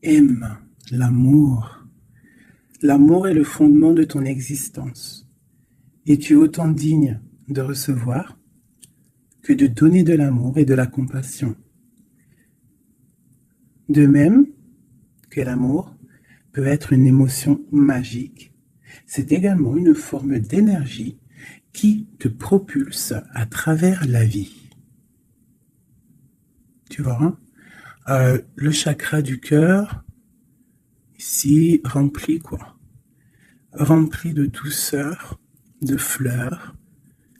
Aime l'amour. L'amour est le fondement de ton existence. Et tu es autant digne de recevoir que de donner de l'amour et de la compassion. De même que l'amour peut être une émotion magique, c'est également une forme d'énergie qui te propulse à travers la vie. Tu vois, hein? Le chakra du cœur, ici, rempli quoi? Rempli de douceur, de fleurs,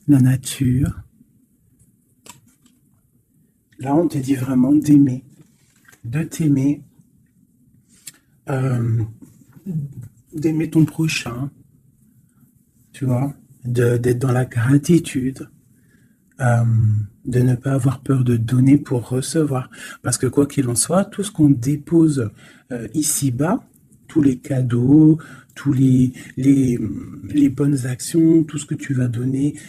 la nature. Là, on te dit vraiment d'aimer, de t'aimer, d'aimer ton prochain, tu vois, d'être dans la gratitude, de ne pas avoir peur de donner pour recevoir. Parce que quoi qu'il en soit, tout ce qu'on dépose ici-bas, tous les cadeaux, tous les bonnes actions, tout ce que tu vas donner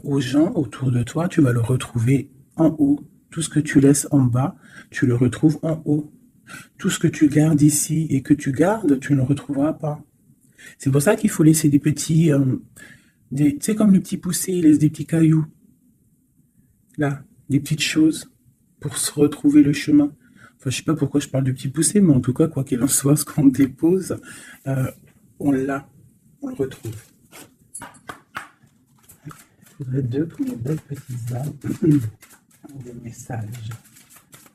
aux gens autour de toi, tu vas le retrouver en haut. Tout ce que tu laisses en bas, tu le retrouves en haut. Tout ce que tu gardes ici et que tu gardes, tu ne le retrouveras pas. C'est pour ça qu'il faut laisser des petits... tu sais, comme le petit poussé, il laisse des petits cailloux. Là, des petites choses pour se retrouver le chemin. Enfin, je sais pas pourquoi je parle de petits poussés, mais en tout cas, quoi qu'il en soit, ce qu'on dépose, on l'a, on le retrouve. Il faudrait deux pour les belles petites âmes. Des messages.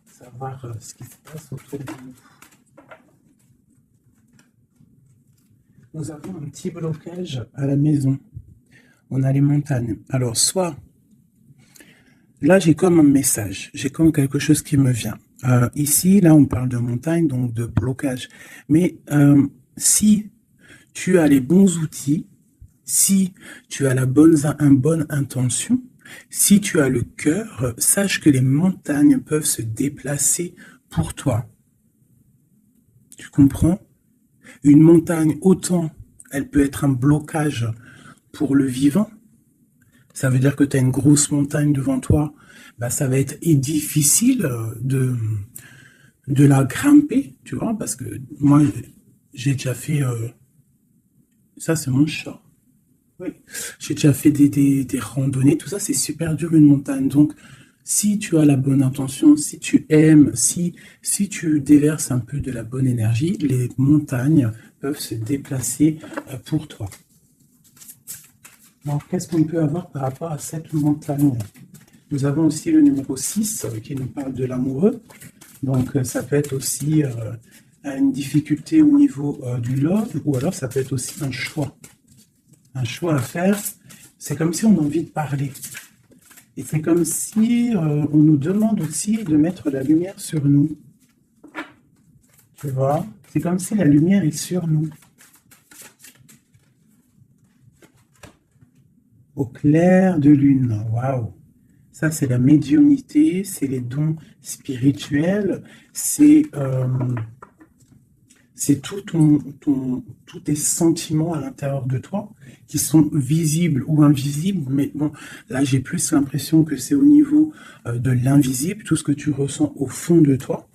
Savoir ce qui se passe autour de nous. Nous avons un petit blocage à la maison. On a les montagnes. Alors, soit, là, j'ai comme un message, j'ai comme quelque chose qui me vient. Ici, là, on parle de montagne, donc de blocage. Mais si tu as les bons outils, si tu as une bonne intention, si tu as le cœur, sache que les montagnes peuvent se déplacer pour toi. Tu comprends? Une montagne, autant elle peut être un blocage pour le vivant. Ça veut dire que tu as une grosse montagne devant toi. Bah, ça va être difficile de la grimper, tu vois, parce que moi, j'ai déjà fait... ça, c'est mon chat. Oui. J'ai déjà fait des randonnées, tout ça, c'est super dur une montagne. Donc, si tu as la bonne intention, si tu aimes, si tu déverses un peu de la bonne énergie, les montagnes peuvent se déplacer pour toi. Donc, qu'est-ce qu'on peut avoir par rapport à cette montagne? Nous avons aussi le numéro 6 qui nous parle de l'amoureux. Donc, ça peut être aussi une difficulté au niveau du love, ou alors ça peut être aussi un choix. Un choix à faire. C'est comme si on a envie de parler. Et c'est comme si on nous demande aussi de mettre la lumière sur nous. Tu vois? C'est comme si la lumière est sur nous. Au clair de lune. Waouh! Ça, c'est la médiumnité, c'est les dons spirituels, c'est tous tes sentiments à l'intérieur de toi qui sont visibles ou invisibles. Mais bon, là, j'ai plus l'impression que c'est au niveau de l'invisible, tout ce que tu ressens au fond de toi.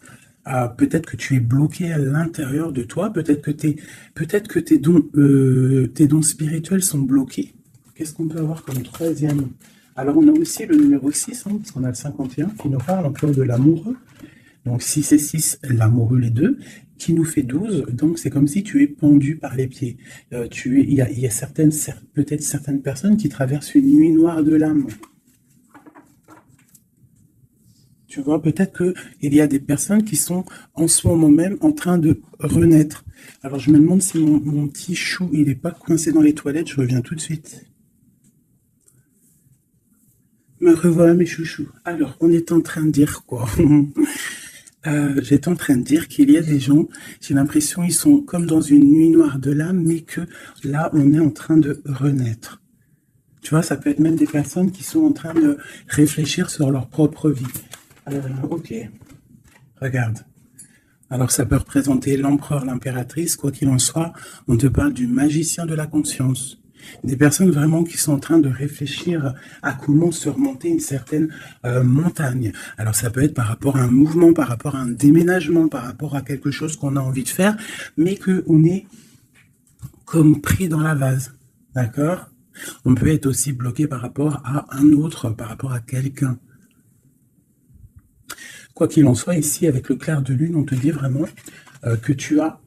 Peut-être que tu es bloqué à l'intérieur de toi, peut-être que tes dons spirituels sont bloqués. Qu'est-ce qu'on peut avoir comme troisième? Alors, on a aussi le numéro 6, hein, parce qu'on a le 51, qui nous parle encore de l'amoureux. Donc, 6 et 6, l'amoureux, les deux, qui nous fait 12. Donc, c'est comme si tu es pendu par les pieds. Il y a peut-être certaines personnes qui traversent une nuit noire de l'âme. Tu vois, peut-être qu'il y a des personnes qui sont en ce moment même en train de renaître. Alors, je me demande si mon petit chou, il n'est pas coincé dans les toilettes. Je reviens tout de suite. Me revoilà mes chouchous. Alors, on est en train de dire quoi? J'étais en train de dire qu'il y a des gens, j'ai l'impression ils sont comme dans une nuit noire de l'âme, mais que là, on est en train de renaître. Tu vois, ça peut être même des personnes qui sont en train de réfléchir sur leur propre vie. Ok, regarde. Alors, ça peut représenter l'empereur, l'impératrice, quoi qu'il en soit. On te parle du magicien de la conscience. Des personnes vraiment qui sont en train de réfléchir à comment surmonter une certaine montagne. Alors ça peut être par rapport à un mouvement, par rapport à un déménagement, par rapport à quelque chose qu'on a envie de faire, mais qu'on est comme pris dans la vase. D'accord? On peut être aussi bloqué par rapport à un autre, par rapport à quelqu'un. Quoi qu'il en soit, ici, avec le clair de lune, on te dit vraiment que tu as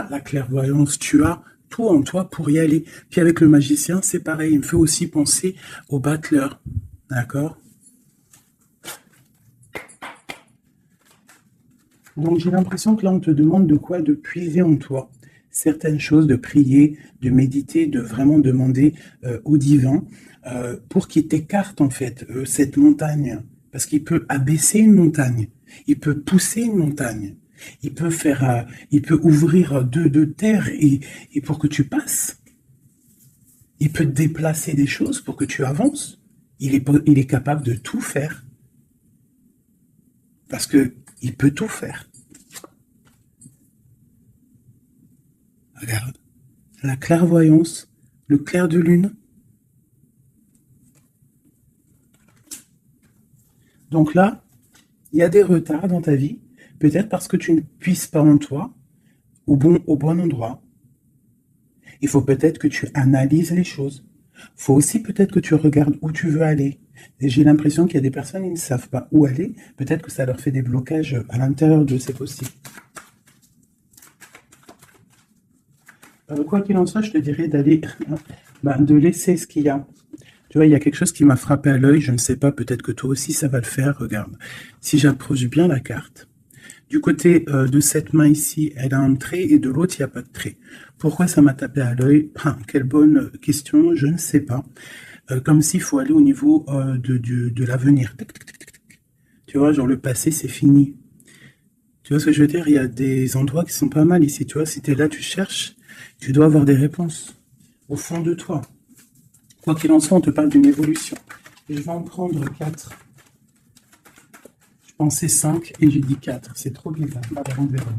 la clairvoyance, tu as tout en toi pour y aller. Puis avec le magicien, c'est pareil, il me fait aussi penser au battleur. D'accord? Donc j'ai l'impression que là, on te demande de quoi? De puiser en toi certaines choses, de prier, de méditer, de vraiment demander au divin pour qu'il t'écarte en fait cette montagne. Parce qu'il peut abaisser une montagne, il peut pousser une montagne, il peut faire, il peut ouvrir deux terres et pour que tu passes. Il peut déplacer des choses pour que tu avances. Il est capable de tout faire. Parce que il peut tout faire. Regarde. La clairvoyance, le clair de lune. Donc là, il y a des retards dans ta vie, peut-être parce que tu ne puisses pas en toi au bon endroit. Il faut peut-être que tu analyses les choses. Il faut aussi peut-être que tu regardes où tu veux aller. Et j'ai l'impression qu'il y a des personnes qui ne savent pas où aller. Peut-être que ça leur fait des blocages à l'intérieur d'eux, c'est possible. Quoi qu'il en soit, je te dirais d'aller, de laisser ce qu'il y a. Tu vois, il y a quelque chose qui m'a frappé à l'œil, je ne sais pas, peut-être que toi aussi ça va le faire, regarde. Si j'approche bien la carte, du côté de cette main ici, elle a un trait et de l'autre, il n'y a pas de trait. Pourquoi ça m'a tapé à l'œil? Quelle bonne question, je ne sais pas. Comme s'il faut aller au niveau de l'avenir. Tu vois, genre le passé, c'est fini. Tu vois ce que je veux dire? Il y a des endroits qui sont pas mal ici. Tu vois, si tu es là, tu cherches, tu dois avoir des réponses au fond de toi. Quoi qu'il en soit, on te parle d'une évolution. Et je vais en prendre 4. Je pensais 5 et j'ai dit 4. C'est trop bizarre. On verra.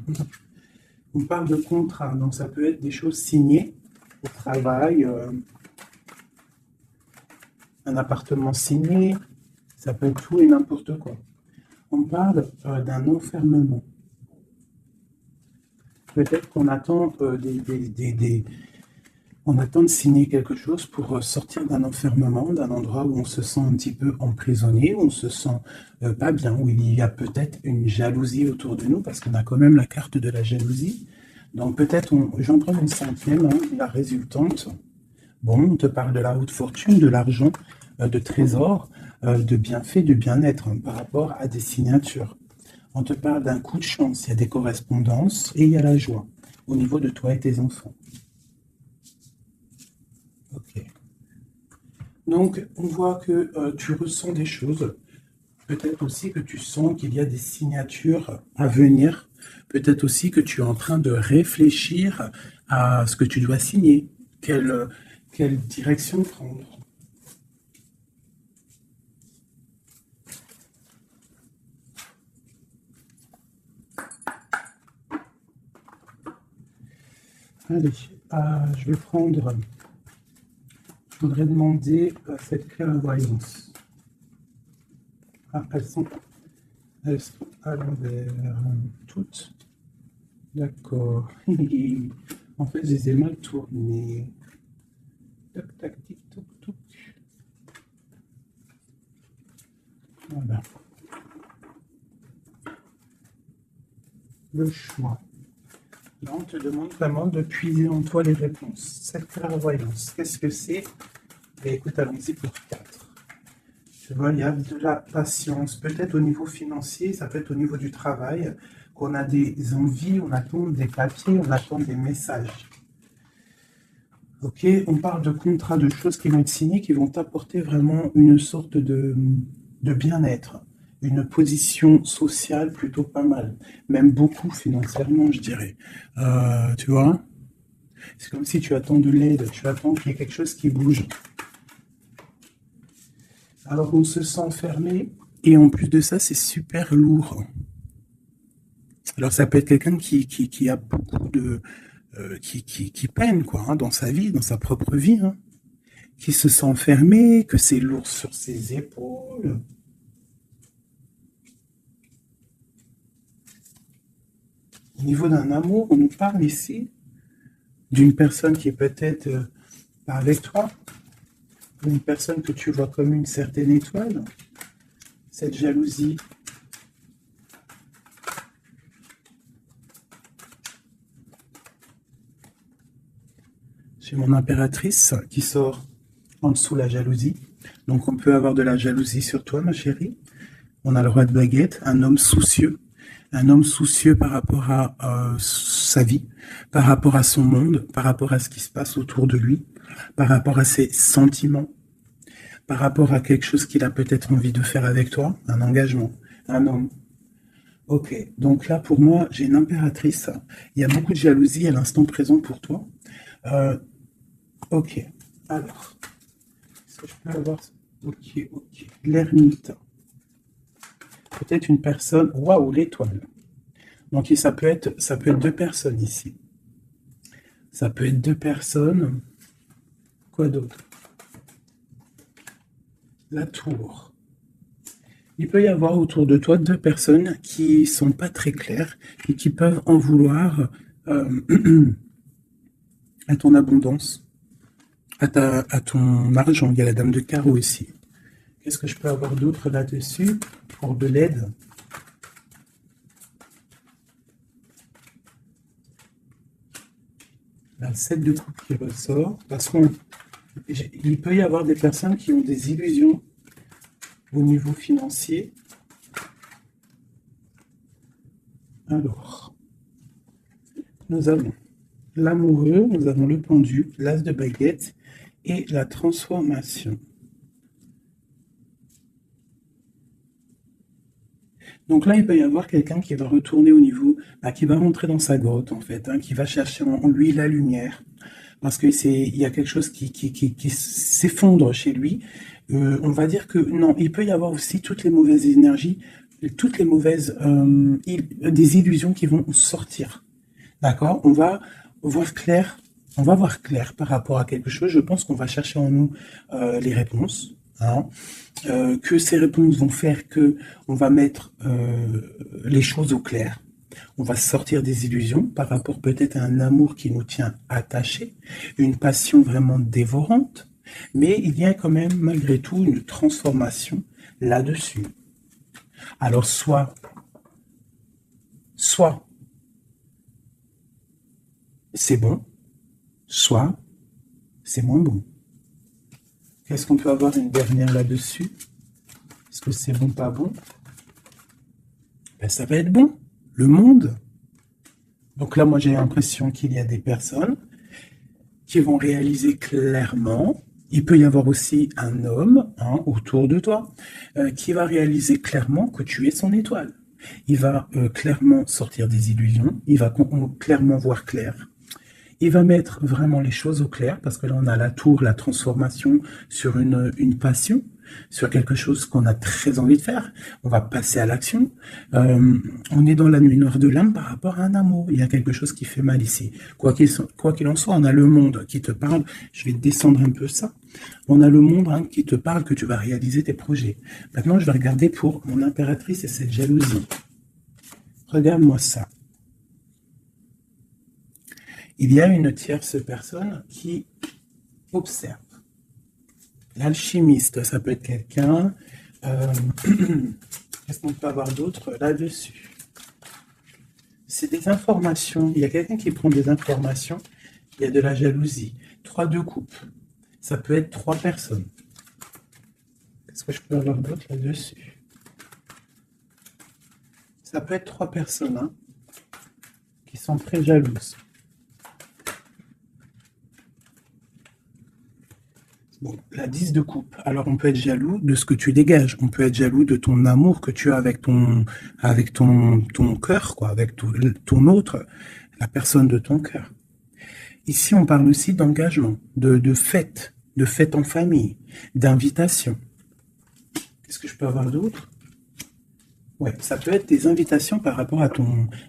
On parle de contrat, donc ça peut être des choses signées au travail, un appartement signé, ça peut être tout et n'importe quoi. On parle d'un enfermement. Peut-être qu'on attend on attend de signer quelque chose pour sortir d'un enfermement, d'un endroit où on se sent un petit peu emprisonné, où on se sent pas bien, où il y a peut-être une jalousie autour de nous, parce qu'on a quand même la carte de la jalousie. Donc peut-être, j'en prends une 5e, la résultante. Bon, on te parle de la haute fortune, de l'argent, de trésors, de bienfaits, de bien-être par rapport à des signatures. On te parle d'un coup de chance, il y a des correspondances et il y a la joie au niveau de toi et tes enfants. Ok. Donc, on voit que tu ressens des choses. Peut-être aussi que tu sens qu'il y a des signatures à venir. Peut-être aussi que tu es en train de réfléchir à ce que tu dois signer. Quelle direction prendre? Allez, je vais prendre... Je voudrais demander cette clairvoyance. Elles sont à l'envers, toutes. D'accord. En fait, je les ai mal tournées. Tac, tac, tic, toc, toc. Voilà. Le choix. Là, on te demande vraiment de puiser en toi les réponses. Cette clairvoyance, qu'est-ce que c'est? Et écoute, allons-y pour 4. Tu vois, il y a de la patience. Peut-être au niveau financier, ça peut être au niveau du travail, qu'on a des envies, on attend des papiers, on attend des messages. Ok, on parle de contrats, de choses qui vont être signées, qui vont t'apporter vraiment une sorte de bien-être, une position sociale plutôt pas mal, même beaucoup financièrement, je dirais. Tu vois, c'est comme si tu attends de l'aide, tu attends qu'il y ait quelque chose qui bouge. Alors on se sent fermé, et en plus de ça, c'est super lourd. Alors ça peut être quelqu'un qui a beaucoup qui peine, quoi, hein, dans sa vie, dans sa propre vie, hein, qui se sent enfermé, que c'est lourd sur ses épaules. Au niveau d'un amour, on nous parle ici d'une personne qui est peut-être pas avec toi, une personne que tu vois comme une certaine étoile, cette jalousie. J'ai mon impératrice qui sort en dessous la jalousie. Donc on peut avoir de la jalousie sur toi, ma chérie. On a le roi de baguette, un homme soucieux. Un homme soucieux par rapport à sa vie, par rapport à son monde, par rapport à ce qui se passe autour de lui, par rapport à ses sentiments, par rapport à quelque chose qu'il a peut-être envie de faire avec toi, un engagement, un homme. Ok, donc là pour moi, j'ai une impératrice. Il y a beaucoup de jalousie à l'instant présent pour toi. Ok, alors, est-ce que je peux avoir... Ok, l'ermite. Peut-être une personne... Waouh, l'étoile. Donc ça peut être deux personnes ici. Ça peut être deux personnes. Quoi d'autre? La tour. Il peut y avoir autour de toi deux personnes qui sont pas très claires et qui peuvent en vouloir à ton abondance, à ton argent. Il y a la dame de carreau ici. Qu'est-ce que je peux avoir d'autre là-dessus pour de l'aide? La 7 de coupe qui ressort, parce qu'il peut y avoir des personnes qui ont des illusions au niveau financier. Alors, nous avons l'amoureux, nous avons le pendu, l'as de baguette et la transformation. Donc là, il peut y avoir quelqu'un qui va retourner au niveau, qui va rentrer dans sa grotte, en fait, hein, qui va chercher en lui la lumière. Parce que il y a quelque chose qui s'effondre chez lui. On va dire que non, il peut y avoir aussi toutes les mauvaises énergies, toutes les mauvaises des illusions qui vont sortir. D'accord? On va voir clair. On va voir clair par rapport à quelque chose. Je pense qu'on va chercher en nous les réponses. Hein, que ces réponses vont faire que on va mettre les choses au clair. On va sortir des illusions par rapport peut-être à un amour qui nous tient attachés, une passion vraiment dévorante, mais il y a quand même malgré tout une transformation là-dessus. Alors soit c'est bon, soit c'est moins bon. Qu'est-ce qu'on peut avoir une dernière là-dessus? Est-ce que c'est bon, pas bon? Ben, ça va être bon. Le monde. Donc là, moi, j'ai l'impression qu'il y a des personnes qui vont réaliser clairement. Il peut y avoir aussi un homme autour de toi qui va réaliser clairement que tu es son étoile. Il va clairement sortir des illusions. Il va clairement voir clair. Il va mettre vraiment les choses au clair, parce que là, on a la tour, la transformation sur une passion, sur quelque chose qu'on a très envie de faire. On va passer à l'action. On est dans la nuit noire de l'âme par rapport à un amour. Il y a quelque chose qui fait mal ici. Quoi qu'il en soit, on a le monde qui te parle. Je vais descendre un peu ça. On a le monde qui te parle que tu vas réaliser tes projets. Maintenant, je vais regarder pour mon impératrice et cette jalousie. Regarde-moi ça. Il y a une tierce personne qui observe. L'alchimiste, ça peut être quelqu'un. Qu'est-ce qu'on peut avoir d'autre là-dessus? C'est des informations. Il y a quelqu'un qui prend des informations. Il y a de la jalousie. 3 de coupe. Ça peut être 3 personnes. Qu'est-ce que je peux avoir d'autre là-dessus? Ça peut être 3 personnes qui sont très jalouses. Bon, la 10 de coupe. Alors, on peut être jaloux de ce que tu dégages. On peut être jaloux de ton amour que tu as avec ton cœur, quoi, avec ton autre, la personne de ton cœur. Ici, on parle aussi d'engagement, de fête en famille, d'invitation. Qu'est-ce que je peux avoir d'autre? Ouais, ça peut être des invitations par rapport à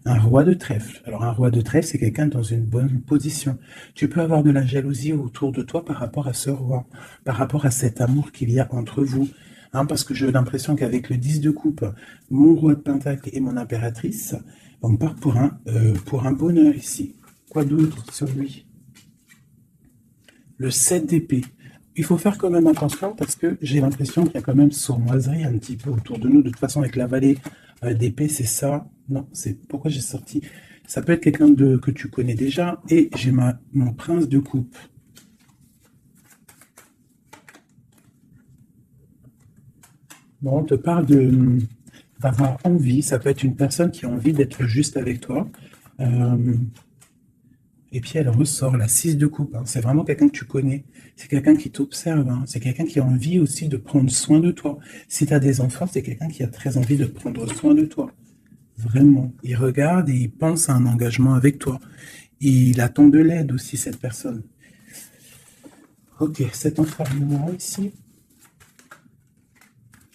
un roi de trèfle. Alors, un roi de trèfle, c'est quelqu'un dans une bonne position. Tu peux avoir de la jalousie autour de toi par rapport à ce roi, par rapport à cet amour qu'il y a entre vous. Hein, parce que j'ai l'impression qu'avec le 10 de coupe, mon roi de pentacle et mon impératrice, on part pour un bonheur ici. Quoi d'autre sur lui? Le 7 d'épée. Il faut faire quand même attention parce que j'ai l'impression qu'il y a quand même sournoiserie un petit peu autour de nous. De toute façon, avec la vallée d'épée, c'est ça. Non, c'est pourquoi j'ai sorti. Ça peut être quelqu'un que tu connais déjà. Et j'ai mon prince de coupe. Bon, on te parle d'avoir envie. Ça peut être une personne qui a envie d'être juste avec toi. Et puis elle ressort la 6 de coupe. Hein. C'est vraiment quelqu'un que tu connais. C'est quelqu'un qui t'observe. Hein. C'est quelqu'un qui a envie aussi de prendre soin de toi. Si tu as des enfants, c'est quelqu'un qui a très envie de prendre soin de toi. Vraiment. Il regarde et il pense à un engagement avec toi. Il attend de l'aide aussi, cette personne. Ok, cet enfant-là ici.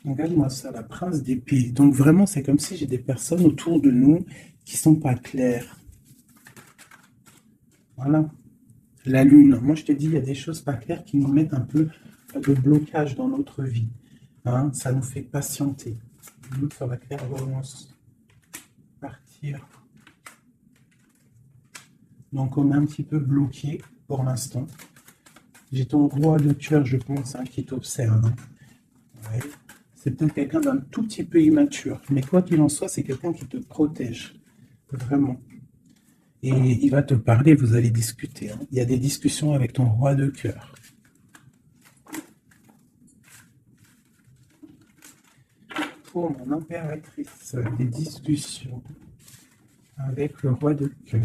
Regarde-moi ça, la prince d'épée. Donc vraiment, c'est comme si j'ai des personnes autour de nous qui sont pas claires. Voilà. La lune. Moi, je te dis, il y a des choses pas claires qui nous mettent un peu de blocage dans notre vie. Hein, ça nous fait patienter. Nous, sur la clairvoyance. Partir. Donc, on est un petit peu bloqué pour l'instant. J'ai ton roi de cœur, je pense, hein, qui t'observe. Hein. Ouais. C'est peut-être quelqu'un d'un tout petit peu immature. Mais quoi qu'il en soit, c'est quelqu'un qui te protège. Vraiment. Et il va te parler, vous allez discuter. Hein. Il y a des discussions avec ton roi de cœur. Pour mon impératrice, des discussions avec le roi de cœur.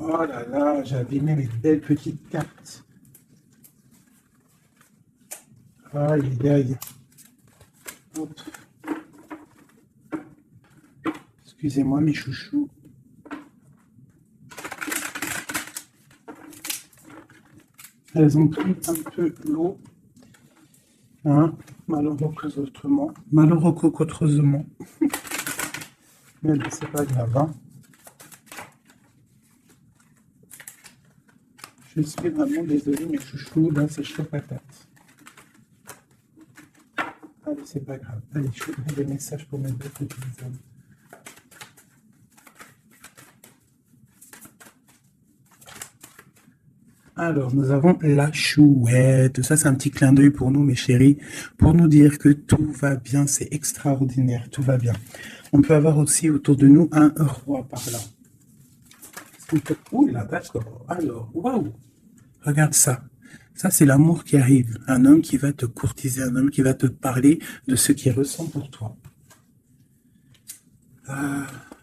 Oh là là, j'ai abîmé mes belles petites cartes. Aïe, aïe, aïe. Hop. Excusez-moi, mes chouchous. Elles ont pris un peu l'eau. Hein, malheureusement. Malheureusement. Mais bon, c'est pas grave. Hein. Je suis vraiment désolé, mes chouchous. Là, c'est chaud patate. Allez, c'est pas grave. Allez, je ferai des messages pour mes deux petits hommes. Alors, nous avons la chouette. Ça, c'est un petit clin d'œil pour nous, mes chéris, pour nous dire que tout va bien, c'est extraordinaire, tout va bien. On peut avoir aussi autour de nous un roi par là. Ouh là, d'accord. Alors, waouh. Regarde ça. Ça, c'est l'amour qui arrive. Un homme qui va te courtiser, un homme qui va te parler de ce qu'il ressent pour toi.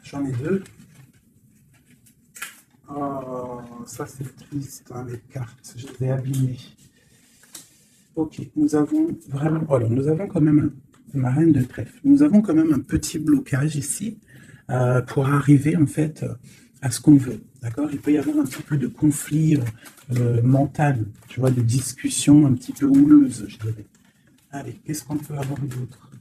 J'en ai deux. Oh, ça c'est triste, hein, les cartes, je les ai abîmées. Ok, nous avons vraiment, voilà, nous avons quand même ma reine de trèfle. Nous avons quand même un petit blocage ici pour arriver en fait à ce qu'on veut. D'accord? Il peut y avoir un petit peu de conflit mental, tu vois, de discussion un petit peu houleuse, je dirais. Allez, qu'est-ce qu'on peut avoir d'autre?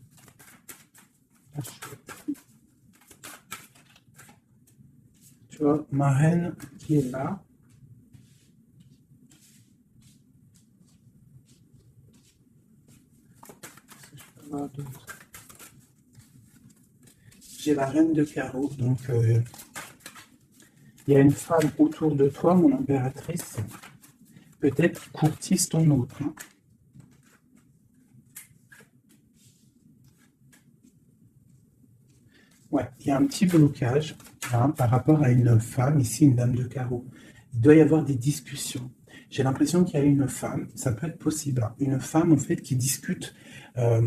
Tu vois, ma reine qui est là. J'ai la reine de carreau, donc il y a une femme autour de toi, mon impératrice, peut-être qui courtise ton autre. Hein. Ouais, il y a un petit blocage hein, par rapport à une femme, ici une dame de carreau. Il doit y avoir des discussions. J'ai l'impression qu'il y a une femme, ça peut être possible, hein, une femme en fait qui discute. euh,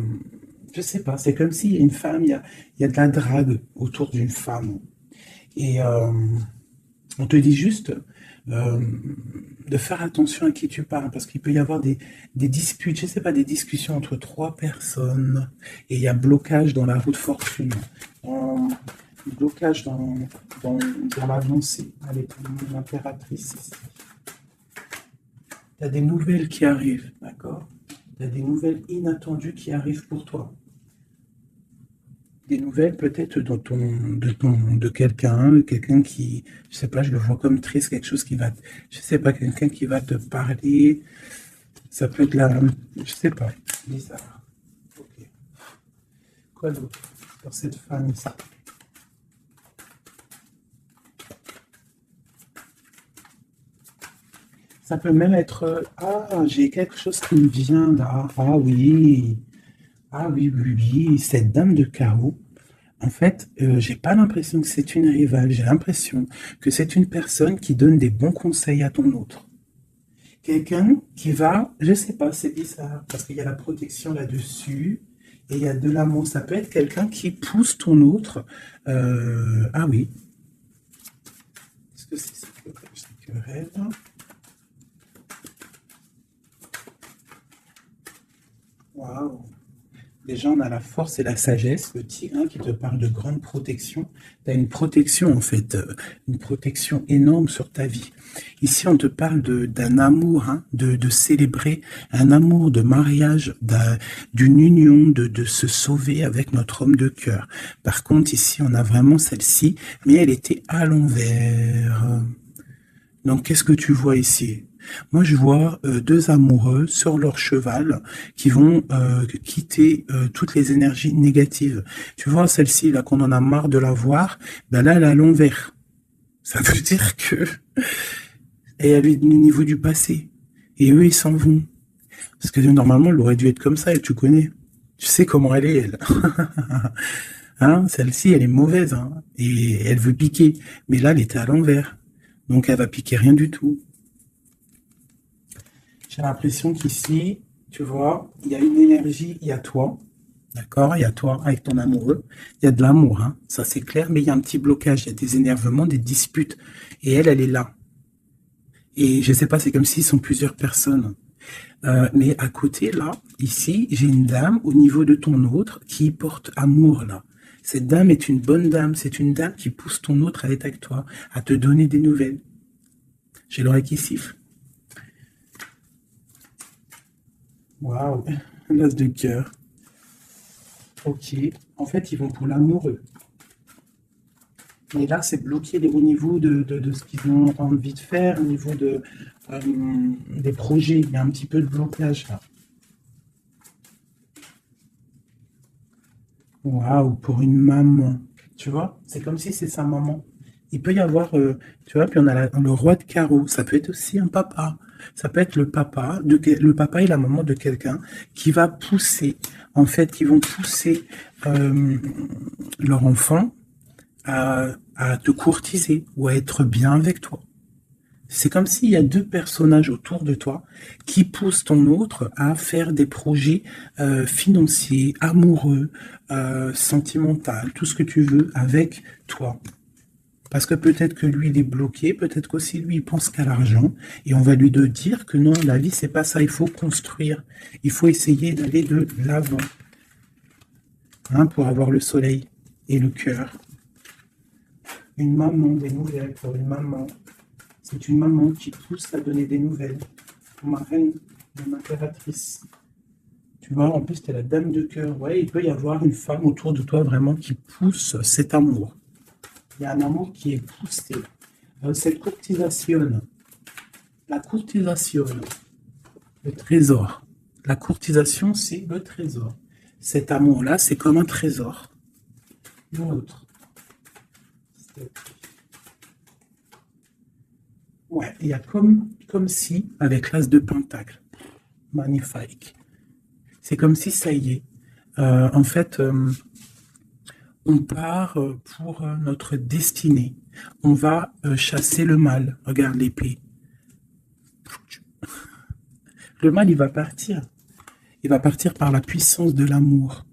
je sais pas, c'est comme s'il y a une femme, il y a de la drague autour d'une femme. Et on te dit juste euh, de faire attention à qui tu parles, parce qu'il peut y avoir des disputes, je sais pas, des discussions entre trois personnes, et il y a blocage dans la route fortune, en- blocage dans, dans l'avancée. Allez, l'impératrice ici. Tu as des nouvelles qui arrivent, d'accord? Tu as des nouvelles inattendues qui arrivent pour toi. Des nouvelles peut-être de quelqu'un qui, je sais pas, je le vois comme triste, quelque chose qui va, je sais pas, quelqu'un qui va te parler, ça peut être je sais pas, bizarre. Ok. Quoi d'autre pour cette femme ici? Ça peut même être, ah, j'ai quelque chose qui me vient là, ah oui, oui, oui, cette dame de carreau. En fait, j'ai pas l'impression que c'est une rivale, j'ai l'impression que c'est une personne qui donne des bons conseils à ton autre. Quelqu'un qui va, je sais pas, c'est bizarre, parce qu'il y a la protection là-dessus, et il y a de l'amour. Ça peut être quelqu'un qui pousse ton autre. Ah oui. Est-ce que c'est cette querelle? Waouh. Déjà, on a la force et la sagesse, le tigre hein, qui te parle de grande protection. Tu as une protection, en fait, une protection énorme sur ta vie. Ici, on te parle d'un amour, hein, de célébrer un amour de mariage, d'une union, de se sauver avec notre homme de cœur. Par contre, ici, on a vraiment celle-ci, mais elle était à l'envers. Donc, qu'est-ce que tu vois ici? Moi, je vois deux amoureux sur leur cheval qui vont quitter toutes les énergies négatives. Tu vois, celle-ci, là, qu'on en a marre de la voir, ben là, elle est à l'envers. Ça veut dire que elle est au niveau du passé. Et eux, ils s'en vont. Parce que normalement, elle aurait dû être comme ça, et tu connais. Tu sais comment elle est, elle. Hein, celle-ci, elle est mauvaise, hein, et elle veut piquer. Mais là, elle était à l'envers. Donc, elle va piquer rien du tout. J'ai l'impression qu'ici, tu vois, il y a une énergie, il y a toi, d'accord? Il y a toi avec ton amoureux. Il y a de l'amour, hein, ça c'est clair, mais il y a un petit blocage, il y a des énervements, des disputes. Et elle est là. Et je sais pas, c'est comme s'ils sont plusieurs personnes. Mais à côté, là, ici, j'ai une dame au niveau de ton autre qui porte amour, là. Cette dame est une bonne dame, c'est une dame qui pousse ton autre à être avec toi, à te donner des nouvelles. J'ai l'oreille qui siffle. Waouh, l'as de cœur. Ok. En fait, ils vont pour l'amoureux. Mais là, c'est bloqué au niveau de ce qu'ils ont envie de faire, au niveau euh, des projets. Il y a un petit peu de blocage là. Waouh, pour une maman. Tu vois, c'est comme si c'est sa maman. Il peut y avoir, tu vois, puis on a le roi de carreau. Ça peut être aussi un papa. Ça peut être le papa et la maman de quelqu'un qui va pousser, en fait, qui vont pousser leur enfant à te courtiser ou à être bien avec toi. C'est comme s'il y a deux personnages autour de toi qui poussent ton autre à faire des projets financiers, amoureux, sentimentaux, tout ce que tu veux avec toi. Parce que peut-être que lui, il est bloqué, peut-être qu'aussi lui, il pense qu'à l'argent, et on va lui dire que non, la vie, c'est pas ça, il faut construire, il faut essayer d'aller de l'avant, hein, pour avoir le soleil et le cœur. Une maman, des nouvelles pour une maman. C'est une maman qui pousse à donner des nouvelles. Ma reine, mon impératrice. Tu vois, en plus, tu es la dame de cœur. Ouais, il peut y avoir une femme autour de toi vraiment qui pousse cet amour. Il y a un amour qui est poussé. Cette courtisation, la courtisation, le trésor. La courtisation, c'est le trésor. Cet amour-là, c'est comme un trésor. L'autre. Ouais, il y a comme si, avec l'as de pentacle, magnifique. C'est comme si ça y est. En fait, On part pour notre destinée. On va chasser le mal. Regarde l'épée. Le mal, il va partir. Il va partir par la puissance de l'amour.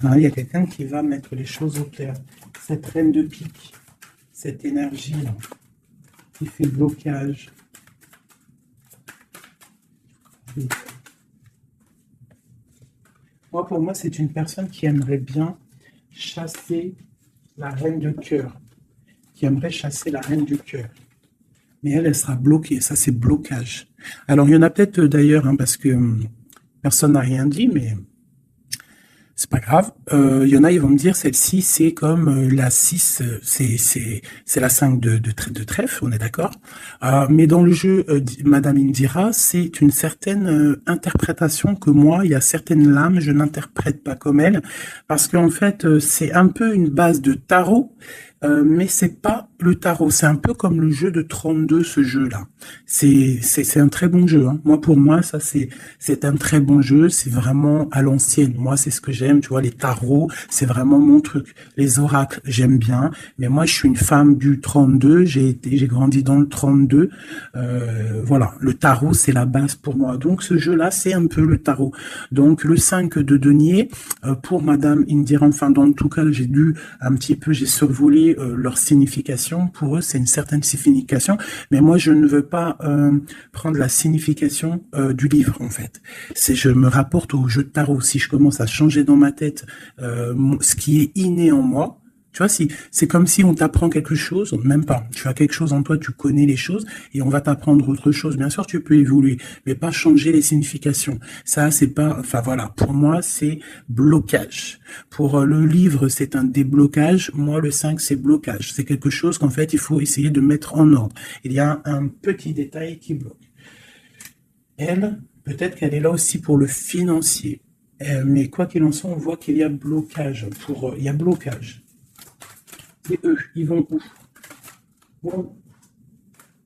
Hein, il y a quelqu'un qui va mettre les choses au clair. Cette reine de pique, cette énergie-là, qui fait blocage. Moi, pour moi, c'est une personne qui aimerait bien chasser la reine de cœur. Qui aimerait chasser la reine du cœur. Mais elle sera bloquée. Ça, c'est blocage. Alors, il y en a peut-être d'ailleurs, hein, parce que personne n'a rien dit, mais c'est pas grave. Il y en a, ils vont me dire, celle-ci, c'est comme la 6, c'est la 5 de trèfle, on est d'accord. Mais dans le jeu, Madame Indira, c'est une certaine interprétation que moi, il y a certaines lames, je n'interprète pas comme elle, parce qu'en fait, c'est un peu une base de tarot, mais c'est pas le tarot. C'est un peu comme le jeu de 32, ce jeu-là. C'est un très bon jeu. Hein. Moi, pour moi, ça, c'est un très bon jeu. C'est vraiment à l'ancienne. Moi, c'est ce que j'aime. Tu vois, les tarots, c'est vraiment mon truc. Les oracles, j'aime bien. Mais moi, je suis une femme du 32. J'ai grandi dans le 32. Voilà. Le tarot, c'est la base pour moi. Donc, ce jeu-là, c'est un peu le tarot. Donc, le 5 de denier, pour Madame Indira, enfin, dans tout cas, j'ai survolé leur signification. Pour eux, c'est une certaine signification, mais moi, je ne veux pas prendre la signification du livre, en fait. Je me rapporte au jeu de tarot. Si je commence à changer dans ma tête ce qui est inné en moi, tu vois, si c'est comme si on t'apprend quelque chose, même pas. Tu as quelque chose en toi, tu connais les choses, et on va t'apprendre autre chose. Bien sûr, tu peux évoluer, mais pas changer les significations. Ça, c'est pas. Enfin voilà, pour moi, c'est blocage. Pour le livre, c'est un déblocage. Moi, le 5, c'est blocage. C'est quelque chose qu'en fait, il faut essayer de mettre en ordre. Il y a un petit détail qui bloque. Elle, peut-être qu'elle est là aussi pour le financier. Mais quoi qu'il en soit, on voit qu'il y a blocage. Il y a blocage. Et eux, ils vont où?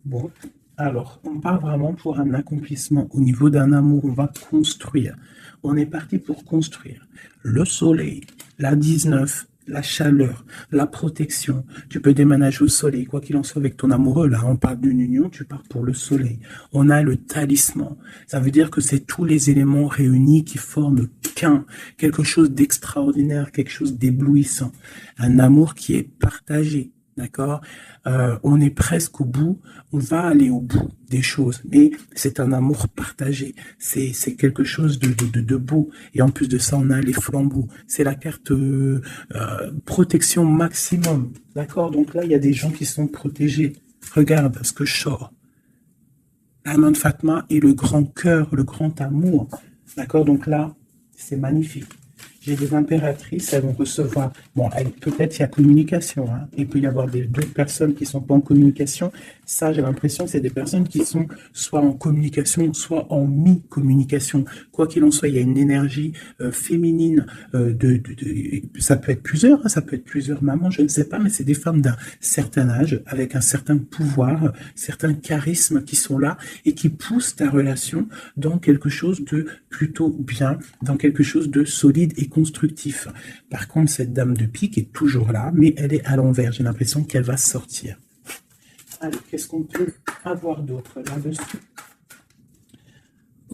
Bon. Alors, on part vraiment pour un accomplissement. Au niveau d'un amour, on va construire. On est parti pour construire. Le soleil, la 19, la chaleur, la protection. Tu peux déménager au soleil, quoi qu'il en soit avec ton amoureux. Là, on parle d'une union, tu pars pour le soleil. On a le talisman. Ça veut dire que c'est tous les éléments réunis qui forment quelque chose d'extraordinaire, quelque chose d'éblouissant. Un amour qui est partagé. D'accord, on est presque au bout, on va aller au bout des choses, mais c'est un amour partagé, c'est quelque chose de beau, et en plus de ça, on a les flambeaux, c'est la carte protection maximum, d'accord, donc là, il y a des gens qui sont protégés, regarde ce que je sors, la main de Fatma et le grand cœur, le grand amour, d'accord, donc là, c'est magnifique. J'ai des impératrices, elles vont recevoir... Bon, peut-être il y a communication. Hein. Il peut y avoir d'autres personnes qui ne sont pas en communication. Ça, j'ai l'impression que c'est des personnes qui sont soit en communication, soit en mi-communication. Quoi qu'il en soit, il y a une énergie féminine. Ça peut être plusieurs, hein, ça peut être plusieurs mamans, je ne sais pas, mais c'est des femmes d'un certain âge, avec un certain pouvoir, certains charismes qui sont là et qui poussent ta relation dans quelque chose de plutôt bien, dans quelque chose de solide et constructif. Par contre, cette dame de pique est toujours là, mais elle est à l'envers. J'ai l'impression qu'elle va sortir. Allez, qu'est-ce qu'on peut avoir d'autre là-dessus?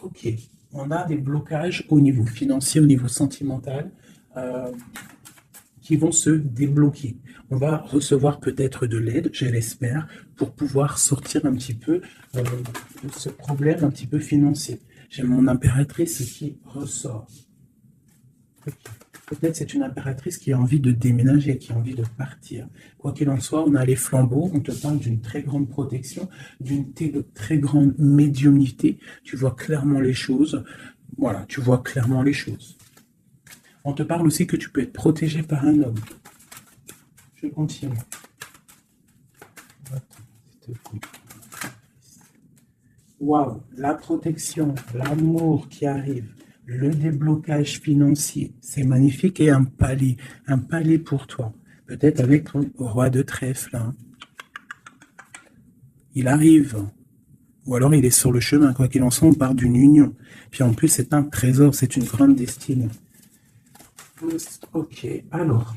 Ok, on a des blocages au niveau financier, au niveau sentimental, qui vont se débloquer. On va recevoir peut-être de l'aide, je l'espère, pour pouvoir sortir un petit peu de ce problème un petit peu financier. J'ai mon impératrice qui ressort. Peut-être c'est une impératrice qui a envie de déménager, qui a envie de partir. Quoi qu'il en soit, on a les flambeaux, on te parle d'une très grande protection, d'une très grande médiumnité. Tu vois clairement les choses. Voilà, tu vois clairement les choses. On te parle aussi que tu peux être protégé par un homme. Je continue. Waouh, la protection, l'amour qui arrive. Le déblocage financier, c'est magnifique, et un palais pour toi. Peut-être avec ton roi de trèfle. Hein. Il arrive, ou alors il est sur le chemin, quoi qu'il en soit, on part d'une union. Puis en plus, c'est un trésor, c'est une grande destinée. Ok, alors,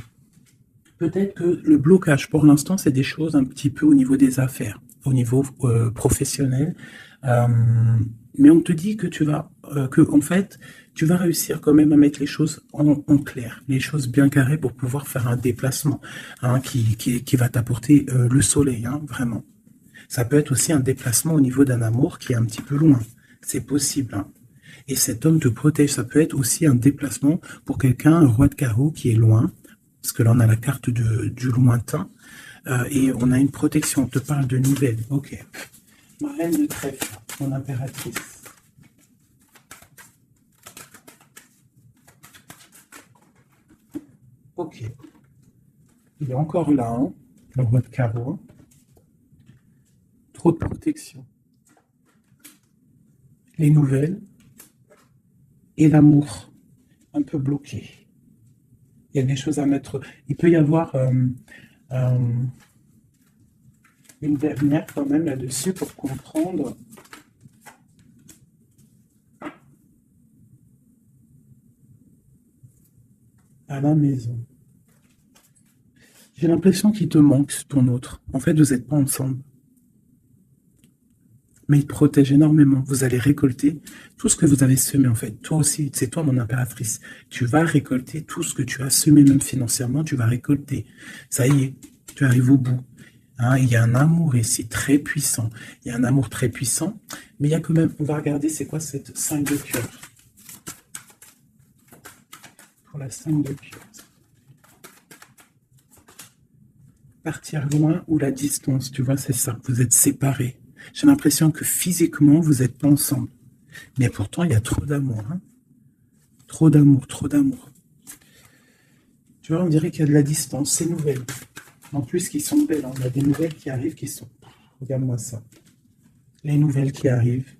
Peut-être que le blocage, pour l'instant, c'est des choses un petit peu au niveau des affaires, au niveau professionnel. Euh, mais on te dit que en fait, tu vas réussir quand même à mettre les choses en clair, les choses bien carrées pour pouvoir faire un déplacement hein, qui va t'apporter le soleil, hein, vraiment. Ça peut être aussi un déplacement au niveau d'un amour qui est un petit peu loin. C'est possible, hein. Et cet homme te protège. Ça peut être aussi un déplacement pour quelqu'un, un roi de carreau qui est loin, parce que là on a la carte du lointain, et on a une protection. On te parle de nouvelles. Ok. Ma reine de trèfle, mon impératrice. Ok. Il est encore là, hein, le roi de carreau. Trop de protection. Les nouvelles et l'amour un peu bloqué. Il y a des choses à mettre. Il peut y avoir une dernière quand même là-dessus pour comprendre. À la maison. J'ai l'impression qu'il te manque ton autre. En fait, vous n'êtes pas ensemble. Mais il te protège énormément. Vous allez récolter tout ce que vous avez semé, en fait. Toi aussi, c'est toi mon impératrice. Tu vas récolter tout ce que tu as semé, même financièrement, tu vas récolter. Ça y est, tu arrives au bout. Hein, il y a un amour ici très puissant. Il y a un amour très puissant. Mais il y a quand même, on va regarder c'est quoi cette 5 de cœur. Pour la 5 de cœur. Partir loin ou la distance, tu vois, c'est ça. Vous êtes séparés. J'ai l'impression que physiquement, vous n'êtes pas ensemble. Mais pourtant, il y a trop d'amour. Hein. Trop d'amour, trop d'amour. Tu vois, on dirait qu'il y a de la distance. C'est nouvelle. En plus, qui sont belles. Hein. On a des nouvelles qui arrivent qui sont... Regarde-moi ça. Les nouvelles qui arrivent.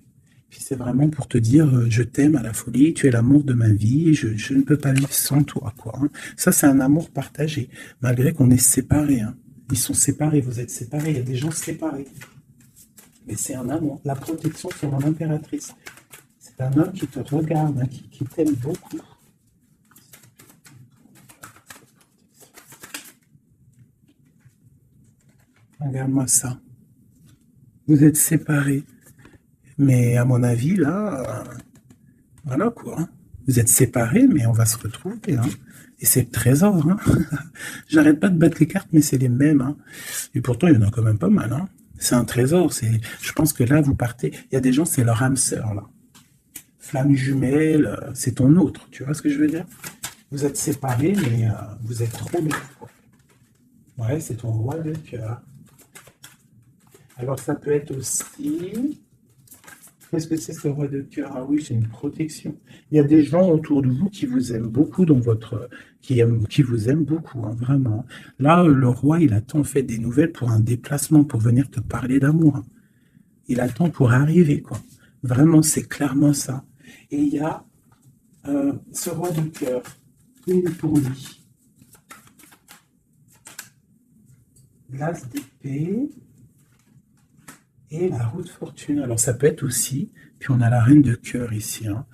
Puis c'est vraiment pour te dire, je t'aime à la folie, tu es l'amour de ma vie, je ne peux pas vivre sans toi. Quoi, hein. Ça, c'est un amour partagé, malgré qu'on est séparés. Hein. Ils sont séparés, vous êtes séparés, il y a des gens séparés. Mais c'est un amour. La protection sur mon impératrice. C'est un homme qui te regarde, hein, qui t'aime beaucoup. Regarde-moi ça. Vous êtes séparés. Mais à mon avis, là, voilà quoi. Hein. Vous êtes séparés, mais on va se retrouver. Hein. Et c'est le trésor. Hein. J'arrête pas de battre les cartes, mais c'est les mêmes. Hein. Et pourtant, il y en a quand même pas mal. Hein. C'est un trésor. Je pense que là, vous partez. Il y a des gens, c'est leur âme sœur, là. Flamme jumelle, c'est ton autre. Tu vois ce que je veux dire? Vous êtes séparés, mais vous êtes trop bien. Ouais, c'est ton roi de cœur. Alors, ça peut être aussi... Qu'est-ce que c'est ce roi de cœur? Ah oui, c'est une protection. Il y a des gens autour de vous qui vous aiment beaucoup dans votre... qui vous aiment beaucoup, hein, vraiment. Là, le roi, il attend en fait des nouvelles pour un déplacement, pour venir te parler d'amour. Hein. Il attend pour arriver, quoi. Vraiment, c'est clairement ça. Et il y a ce roi de cœur, une pour lui. L'as d'épée et la roue de fortune. Alors ça peut être aussi, puis on a la reine de cœur ici. Hein.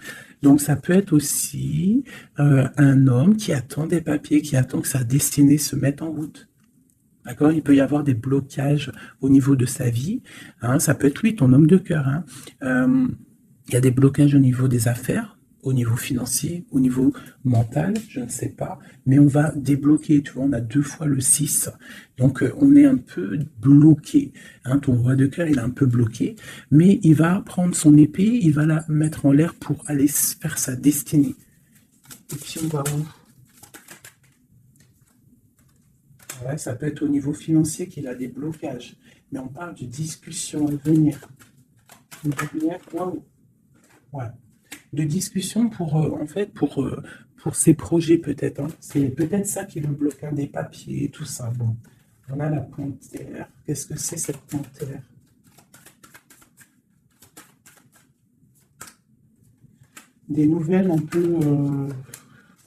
Donc ça peut être aussi un homme qui attend des papiers, qui attend que sa destinée se mette en route. D'accord? Il peut y avoir des blocages au niveau de sa vie. Hein. Ça peut être lui, ton homme de cœur. Hein. Il y a des blocages au niveau des affaires, au niveau financier, au niveau mental, je ne sais pas, mais on va débloquer, tu vois, on a 2 fois le 6, donc on est un peu bloqué, hein, ton roi de cœur, il est un peu bloqué, mais il va prendre son épée, il va la mettre en l'air pour aller faire sa destinée. Et puis on va où? Ouais, ça peut être au niveau financier qu'il a des blocages, mais on parle de discussion à venir. Une dernière, waouh. Ouais. De discussion pour, en fait, pour ses projets peut-être. Hein. C'est peut-être ça qui le bloque, hein, des papiers, tout ça. Bon, on a la panthère. Qu'est-ce que c'est cette panthère? Des nouvelles un peu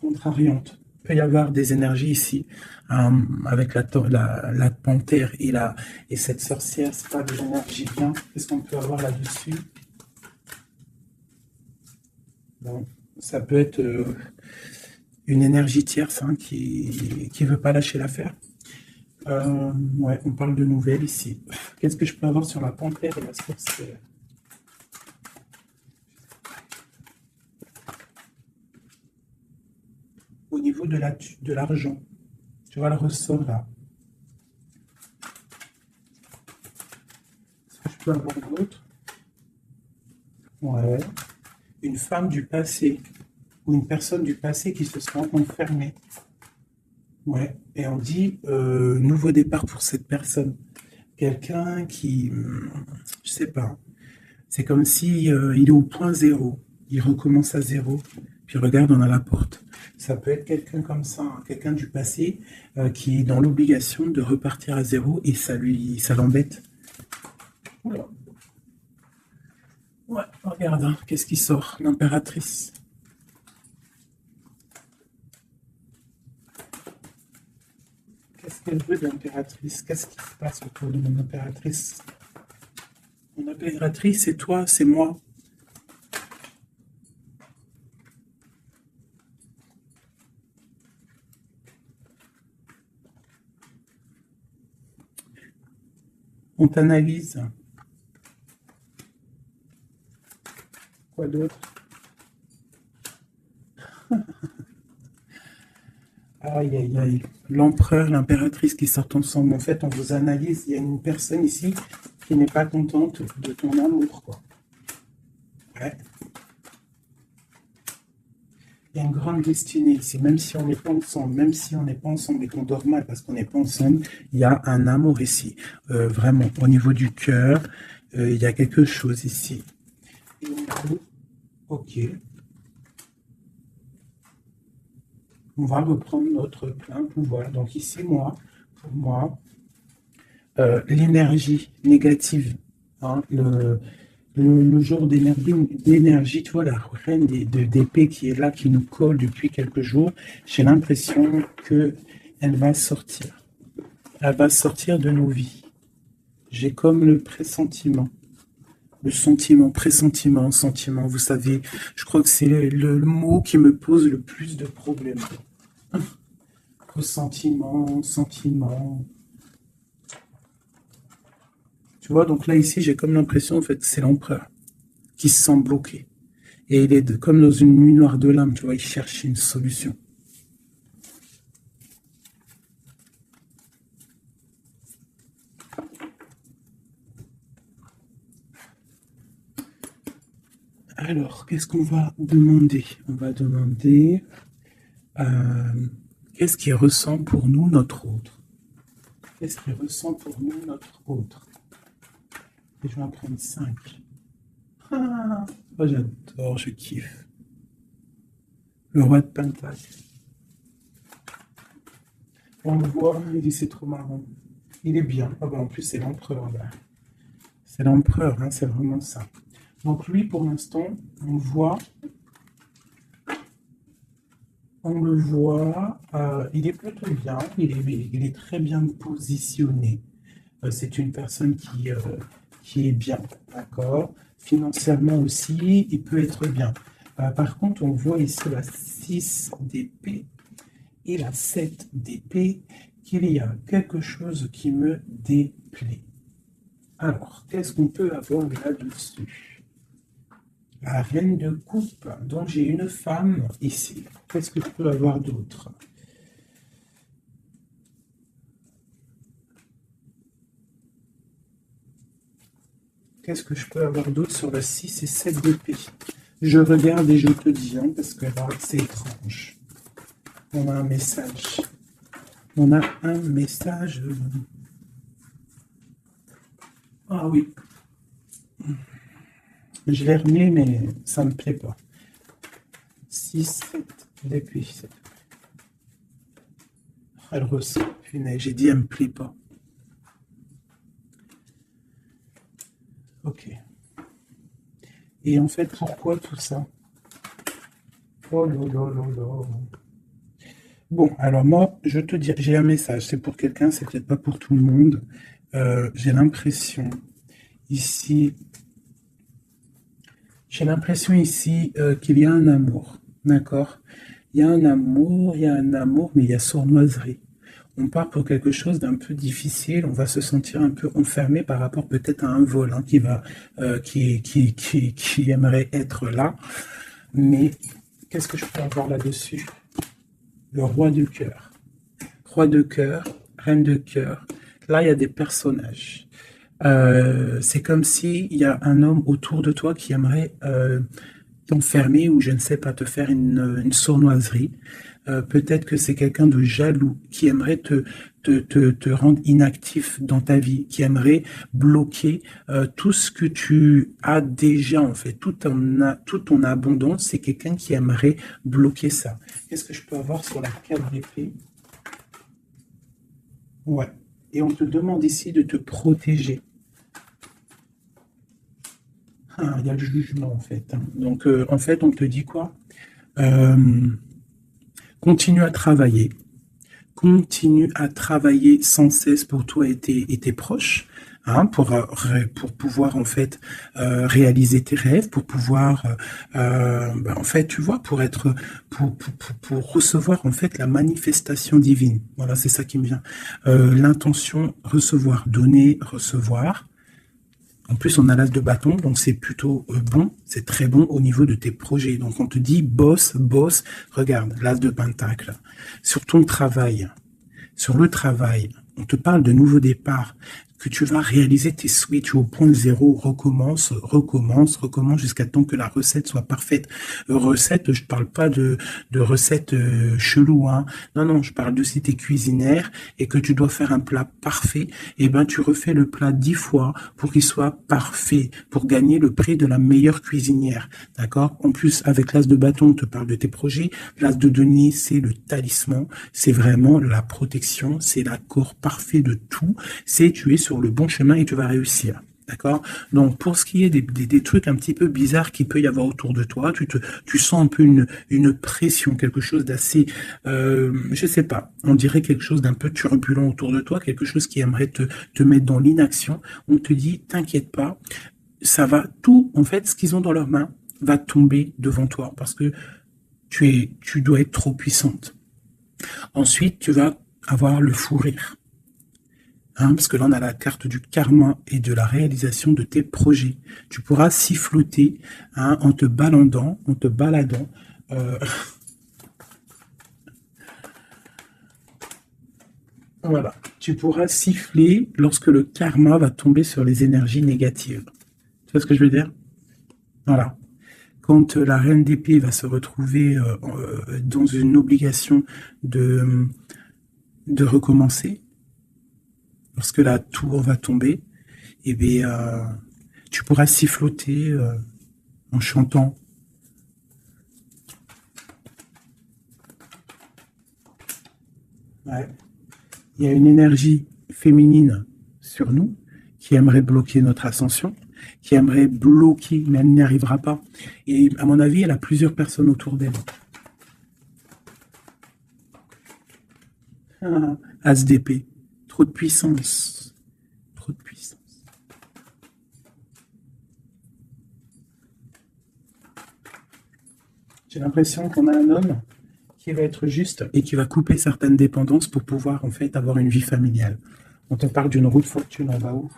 contrariantes. Il peut y avoir des énergies ici, avec la panthère et cette sorcière, c'est pas des énergies bien. Qu'est-ce qu'on peut avoir là-dessus? Bon, ça peut être une énergie tierce hein, qui veut pas lâcher l'affaire. Ouais, on parle de nouvelles ici. Qu'est-ce que je peux avoir sur la panthère et la sorcière? Au niveau de l'argent, tu vois le ressort là. Est-ce que je peux avoir d'autres? Ouais. Une femme du passé ou une personne du passé qui se sera enfermée. Ouais. Et on dit nouveau départ pour cette personne. Quelqu'un qui, je sais pas, c'est comme si il est au point zéro. Il recommence à zéro. Puis regarde, on a la porte. Ça peut être quelqu'un comme ça, hein, quelqu'un du passé qui est dans l'obligation de repartir à zéro et ça l'embête. Oula. Ouais, regarde, hein, qu'est-ce qui sort? L'impératrice. Qu'est-ce qu'elle veut de l'impératrice? Qu'est-ce qui se passe autour de mon impératrice? Mon impératrice, c'est toi, c'est moi. On t'analyse. Quoi d'autre? Aïe, aïe, aïe. L'empereur, l'impératrice qui sortent ensemble. En fait, on vous analyse. Il y a une personne ici qui n'est pas contente de ton amour, quoi. Ouais. Il y a une grande destinée ici, même si on n'est pas ensemble, même si on n'est pas ensemble et qu'on dort mal parce qu'on n'est pas ensemble, il y a un amour ici. Vraiment, au niveau du cœur, il y a quelque chose ici. Et au niveau- ok, on va reprendre notre plein pouvoir. Donc ici, moi, pour moi, l'énergie négative, hein, le genre d'énergie, tu vois, la reine d'épée qui est là, qui nous colle depuis quelques jours, j'ai l'impression que elle va sortir. Elle va sortir de nos vies. J'ai comme le pressentiment. Le sentiment, pressentiment, sentiment, vous savez, je crois que c'est le mot qui me pose le plus de problèmes. Ressentiment, sentiment. Tu vois, donc là, ici, j'ai comme l'impression, en fait, que c'est l'empereur qui se sent bloqué. Et il est comme dans une nuit noire de l'âme, tu vois, il cherche une solution. Alors, qu'est-ce qu'on va demander? On va demander euh, qu'est-ce qui ressent pour nous notre autre? Qu'est-ce qui ressent pour nous notre autre? Et je vais en prendre 5. Ah, oh, j'adore, je kiffe. Le roi de Pentacle. On le voit, il dit c'est trop marrant. Il est bien. Ah bah, en plus, c'est l'empereur là. C'est l'empereur, hein, c'est vraiment ça. Donc lui, pour l'instant, on le voit, il est plutôt bien, il est très bien positionné. C'est une personne qui est bien, d'accord? Financièrement aussi, il peut être bien. Par contre, on voit ici la 6 d'épée et la 7 d'épée, qu'il y a quelque chose qui me déplaît. Alors, qu'est-ce qu'on peut avoir là-dessus? La reine de coupe. Donc, j'ai une femme ici. Qu'est-ce que je peux avoir d'autre? Qu'est-ce que je peux avoir d'autre sur la 6 et 7 d'épée? Je regarde et je te dis, hein, parce que là, c'est étrange. On a un message. On a un message. Ah oui. Je l'ai remis, mais ça ne me plaît pas. 6, 7 d'épée. Elle ressent. Punaise, j'ai dit, elle me plaît pas. Ok. Et en fait, pourquoi tout ça? Oh là là là là. Bon, alors moi, je te dis, j'ai un message. C'est pour quelqu'un, c'est peut-être pas pour tout le monde. J'ai l'impression ici, qu'il y a un amour, d'accord? Il y a un amour, mais il y a sournoiserie. On part pour quelque chose d'un peu difficile, on va se sentir un peu enfermé par rapport peut-être à un vol hein, qui aimerait être là. Mais qu'est-ce que je peux avoir là-dessus? Le roi de cœur. Roi de cœur, reine de cœur. Là, il y a des personnages. C'est comme s'il y a un homme autour de toi qui aimerait t'enfermer ou je ne sais pas, te faire une sournoiserie. Peut-être que c'est quelqu'un de jaloux qui aimerait te rendre inactif dans ta vie, qui aimerait bloquer tout ce que tu as déjà en fait, toute ton abondance, c'est quelqu'un qui aimerait bloquer ça. Qu'est-ce que je peux avoir sur la 4 d'épée? Ouais. Et on te demande ici de te protéger. Ah, il y a le jugement en fait. Hein. Donc en fait, on te dit quoi? Continue à travailler. Continue à travailler sans cesse pour toi et tes proches, hein, pour pouvoir en fait réaliser tes rêves, pour pouvoir en fait tu vois pour recevoir en fait la manifestation divine. Voilà, c'est ça qui me vient. L'intention recevoir, donner, recevoir. En plus, on a l'as de bâton, donc c'est plutôt bon, c'est très bon au niveau de tes projets. Donc on te dit boss, boss, regarde, l'as de pentacle. Sur ton travail, sur le travail, on te parle de nouveau départ, que tu vas réaliser tes switches au point zéro, recommence jusqu'à temps que la recette soit parfaite. Recette, je parle pas de recette chelou, hein. Non, je parle de si tu es cuisinière et que tu dois faire un plat parfait, et ben tu refais le plat 10 fois pour qu'il soit parfait, pour gagner le prix de la meilleure cuisinière. D'accord? En plus, avec l'as de bâton, on te parle de tes projets. L'as de denier, c'est le talisman, c'est vraiment la protection, c'est l'accord parfait de tout, c'est tu es sur le bon chemin et tu vas réussir. D'accord? Donc, pour ce qui est des trucs un petit peu bizarres qu'il peut y avoir autour de toi, tu sens un peu une pression, quelque chose d'assez, je sais pas, on dirait quelque chose d'un peu turbulent autour de toi, quelque chose qui aimerait te mettre dans l'inaction. On te dit, t'inquiète pas, ça va, tout, en fait, ce qu'ils ont dans leurs mains va tomber devant toi parce que tu dois être trop puissante. Ensuite, tu vas avoir le fou rire. Hein, parce que là, on a la carte du karma et de la réalisation de tes projets. Tu pourras siffloter hein, en te baladant. Voilà. Tu pourras siffler lorsque le karma va tomber sur les énergies négatives. Tu vois ce que je veux dire? Voilà. Quand la reine d'épée va se retrouver dans une obligation de recommencer, lorsque la tour va tomber, eh bien, tu pourras siffloter en chantant. Ouais. Il y a une énergie féminine sur nous qui aimerait bloquer notre ascension, qui aimerait bloquer, mais elle n'y arrivera pas. Et à mon avis, elle a plusieurs personnes autour d'elle. Ah, As d'épée. Trop de puissance. Trop de puissance. J'ai l'impression qu'on a un homme qui va être juste et qui va couper certaines dépendances pour pouvoir en fait avoir une vie familiale. On te parle d'une roue de fortune en bas haut.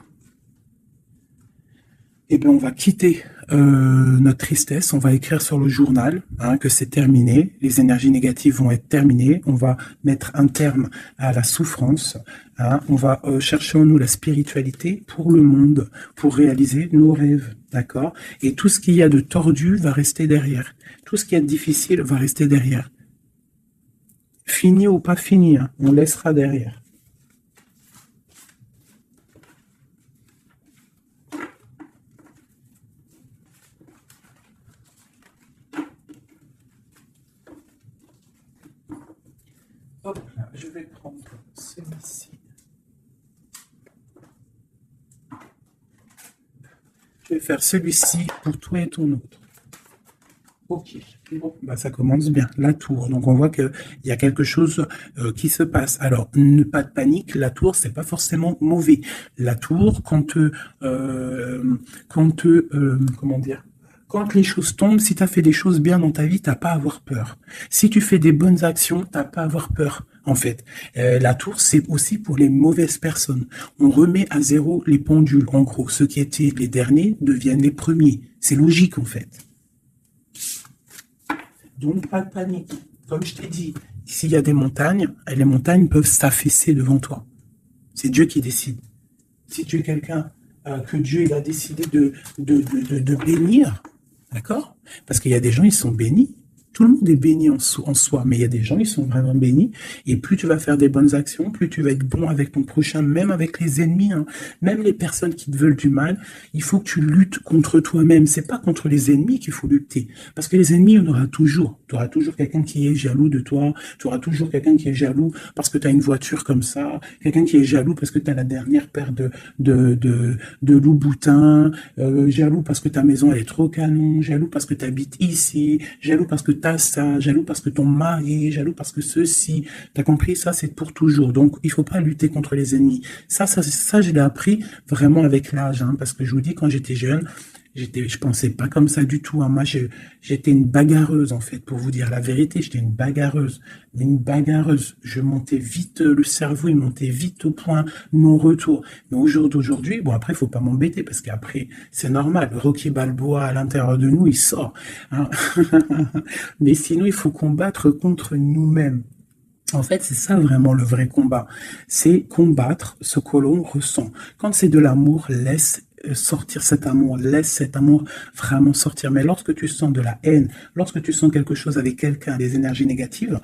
Eh bien, on va quitter notre tristesse, on va écrire sur le journal hein, que c'est terminé, les énergies négatives vont être terminées, on va mettre un terme à la souffrance, hein, on va chercher en nous la spiritualité pour le monde, pour réaliser nos rêves, d'accord? Et tout ce qu'il y a de tordu va rester derrière, tout ce qu'il y a de difficile va rester derrière. Fini ou pas fini, hein, on laissera derrière. Hop là, je vais prendre celui-ci. Je vais faire celui-ci pour toi et ton autre. Ok, bon, bah ça commence bien. La tour, donc on voit qu'il y a quelque chose qui se passe. Alors, pas de panique, la tour, c'est pas forcément mauvais. La tour, comment dire, quand les choses tombent, si tu as fait des choses bien dans ta vie, t'as pas à avoir peur. Si tu fais des bonnes actions, t'as pas à avoir peur. en fait. La tour, c'est aussi pour les mauvaises personnes. On remet à zéro les pendules. En gros, ceux qui étaient les derniers deviennent les premiers. C'est logique, en fait. Donc, pas de panique. Comme je t'ai dit, s'il y a des montagnes, les montagnes peuvent s'affaisser devant toi. C'est Dieu qui décide. Si tu es quelqu'un que Dieu il a décidé de bénir, d'accord? Parce qu'il y a des gens, ils sont bénis. Tout le monde est béni en soi, mais il y a des gens, ils sont vraiment bénis. Et plus tu vas faire des bonnes actions, plus tu vas être bon avec ton prochain, même avec les ennemis, hein, même les personnes qui te veulent du mal. Il faut que tu luttes contre toi-même. C'est pas contre les ennemis qu'il faut lutter. Parce que les ennemis, on aura toujours. Tu auras toujours quelqu'un qui est jaloux de toi. Tu auras toujours quelqu'un qui est jaloux parce que tu as une voiture comme ça. Quelqu'un qui est jaloux parce que tu as la dernière paire de Louboutin. Jaloux parce que ta maison, elle est trop canon. Jaloux parce que tu habites ici. Jaloux parce que ça, jaloux parce que ton mari, jaloux parce que ceci, t'as compris, ça c'est pour toujours. Donc il faut pas lutter contre les ennemis. Ça je l'ai appris vraiment avec l'âge, hein, parce que je vous dis, quand j'étais jeune, je pensais pas comme ça du tout, hein. Moi, j'étais une bagarreuse, en fait, pour vous dire la vérité. J'étais une bagarreuse, mais une bagarreuse. Je montais vite, le cerveau, il montait vite au point non-retour. Mais au jour d'aujourd'hui, bon, après, il faut pas m'embêter, parce qu'après, c'est normal. Rocky Balboa, à l'intérieur de nous, il sort, hein. Mais sinon, il faut combattre contre nous-mêmes. En fait, c'est ça vraiment le vrai combat. C'est combattre ce que l'on ressent. Quand c'est de l'amour, laisse sortir cet amour, laisse cet amour vraiment sortir. Mais lorsque tu sens de la haine, lorsque tu sens quelque chose avec quelqu'un, des énergies négatives,